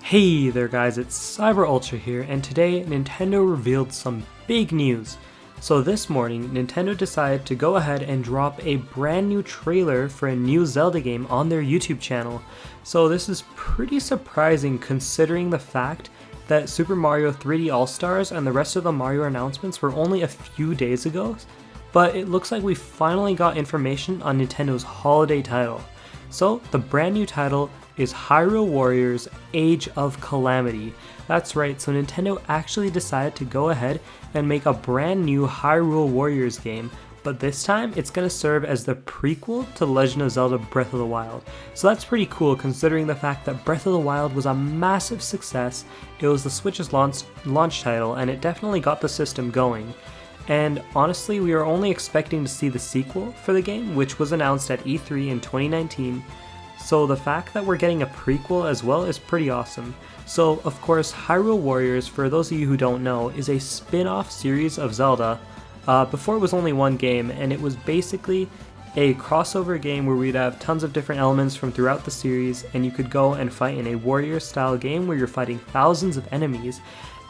Hey there guys, it's Cyber Ultra here, and today Nintendo revealed some big news. So this morning, Nintendo decided to go ahead and drop a brand new trailer for a new Zelda game on their YouTube channel. So this is pretty surprising considering the fact that Super Mario 3D All-Stars and the rest of the Mario announcements were only a few days ago, but it looks like we finally got information on Nintendo's holiday title. So the brand new title is Hyrule Warriors Age of Calamity. That's right, so Nintendo actually decided to go ahead and make a brand new Hyrule Warriors game, but this time it's going to serve as the prequel to Legend of Zelda Breath of the Wild. So that's pretty cool considering the fact that Breath of the Wild was a massive success. It was the Switch's launch title and it definitely got the system going. And honestly, we were only expecting to see the sequel for the game, which was announced at E3 in 2019. So the fact that we're getting a prequel as well is pretty awesome. So of course, Hyrule Warriors, for those of you who don't know, is a spin-off series of Zelda. Before it was only one game, and it was basically a crossover game where we'd have tons of different elements from throughout the series, and you could go and fight in a warrior-style game where you're fighting thousands of enemies.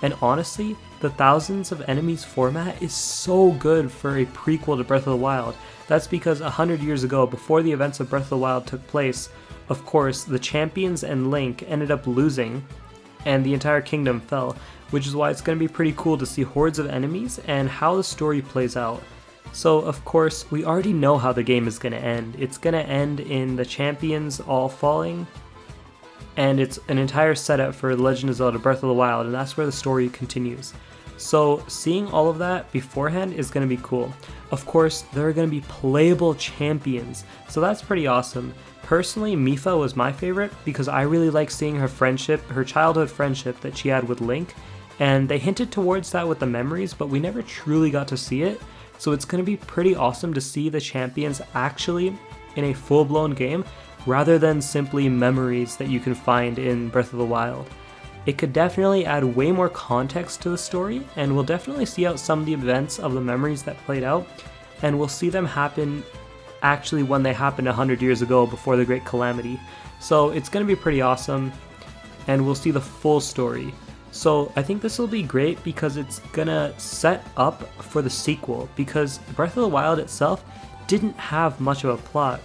And honestly, the thousands of enemies format is so good for a prequel to Breath of the Wild. That's because 100 years ago, before the events of Breath of the Wild took place, of course, the champions and Link ended up losing, and the entire kingdom fell, which is why it's going to be pretty cool to see hordes of enemies and how the story plays out. So, of course, we already know how the game is going to end. It's going to end in the champions all falling, and it's an entire setup for Legend of Zelda Breath of the Wild, and that's where the story continues. So seeing all of that beforehand is going to be cool. Of course, there are going to be playable champions, so that's pretty awesome. Personally, Mipha was my favorite because I really like seeing her childhood friendship that she had with Link, and they hinted towards that with the memories, but we never truly got to see it, so it's going to be pretty awesome to see the champions actually in a full-blown game, rather than simply memories that you can find in Breath of the Wild. It could definitely add way more context to the story, and we'll definitely see out some of the events of the memories that played out, and we'll see them happen actually when they happened 100 years ago before the Great Calamity. So it's going to be pretty awesome, and we'll see the full story. So I think this will be great because it's going to set up for the sequel, because Breath of the Wild itself didn't have much of a plot.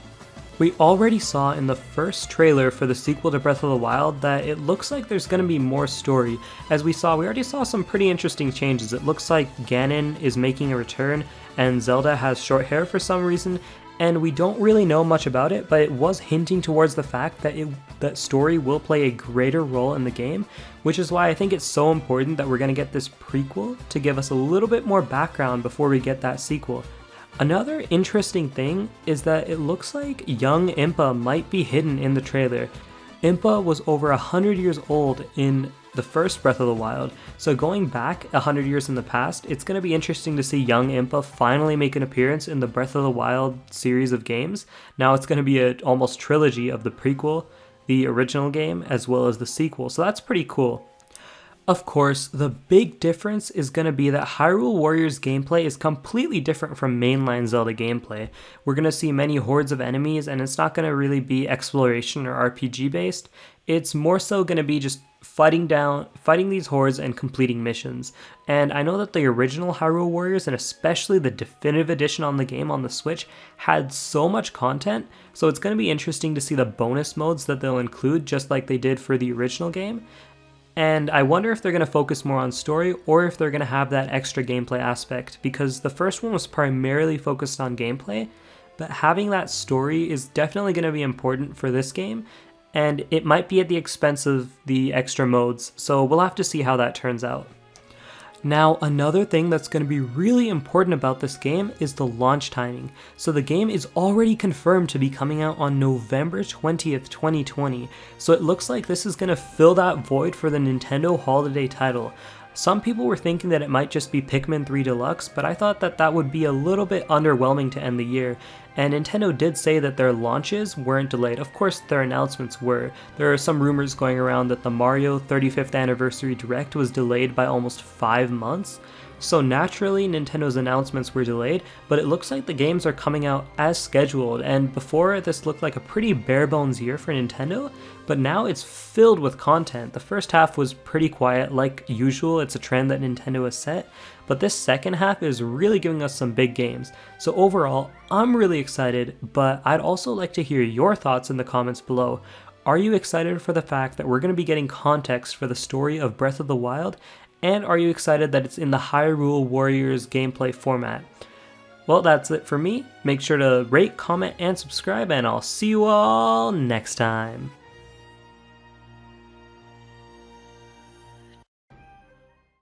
We already saw in the first trailer for the sequel to Breath of the Wild that it looks like there's going to be more story. As we already saw some pretty interesting changes. It looks like Ganon is making a return and Zelda has short hair for some reason, and we don't really know much about it, but it was hinting towards the fact that that story will play a greater role in the game, which is why I think it's so important that we're going to get this prequel to give us a little bit more background before we get that sequel. Another interesting thing is that it looks like young Impa might be hidden in the trailer. Impa was over 100 years old in the first Breath of the Wild, so going back 100 years in the past, it's going to be interesting to see young Impa finally make an appearance in the Breath of the Wild series of games. Now it's going to be an almost trilogy of the prequel, the original game, as well as the sequel, so that's pretty cool. Of course, the big difference is going to be that Hyrule Warriors gameplay is completely different from mainline Zelda gameplay. We're going to see many hordes of enemies, and it's not going to really be exploration or RPG based. It's more so going to be just fighting these hordes and completing missions. And I know that the original Hyrule Warriors, and especially the definitive edition on the game on the Switch, had so much content, so it's going to be interesting to see the bonus modes that they'll include, just like they did for the original game. And I wonder if they're going to focus more on story or if they're going to have that extra gameplay aspect, because the first one was primarily focused on gameplay, but having that story is definitely going to be important for this game, and it might be at the expense of the extra modes, so we'll have to see how that turns out. Now, another thing that's going to be really important about this game is the launch timing. So the game is already confirmed to be coming out on November 20th, 2020. So it looks like this is going to fill that void for the Nintendo holiday title. Some people were thinking that it might just be Pikmin 3 Deluxe, but I thought that that would be a little bit underwhelming to end the year. And Nintendo did say that their launches weren't delayed. Of course, their announcements were. There are some rumors going around that the Mario 35th Anniversary Direct was delayed by almost 5 months. So naturally, Nintendo's announcements were delayed, but it looks like the games are coming out as scheduled, and before this looked like a pretty bare bones year for Nintendo, but now it's filled with content. The first half was pretty quiet, like usual, it's a trend that Nintendo has set, but this second half is really giving us some big games. So overall, I'm really excited, but I'd also like to hear your thoughts in the comments below. Are you excited for the fact that we're going to be getting context for the story of Breath of the Wild? And are you excited that it's in the Hyrule Warriors gameplay format? Well, that's it for me. Make sure to rate, comment, and subscribe, and I'll see you all next time.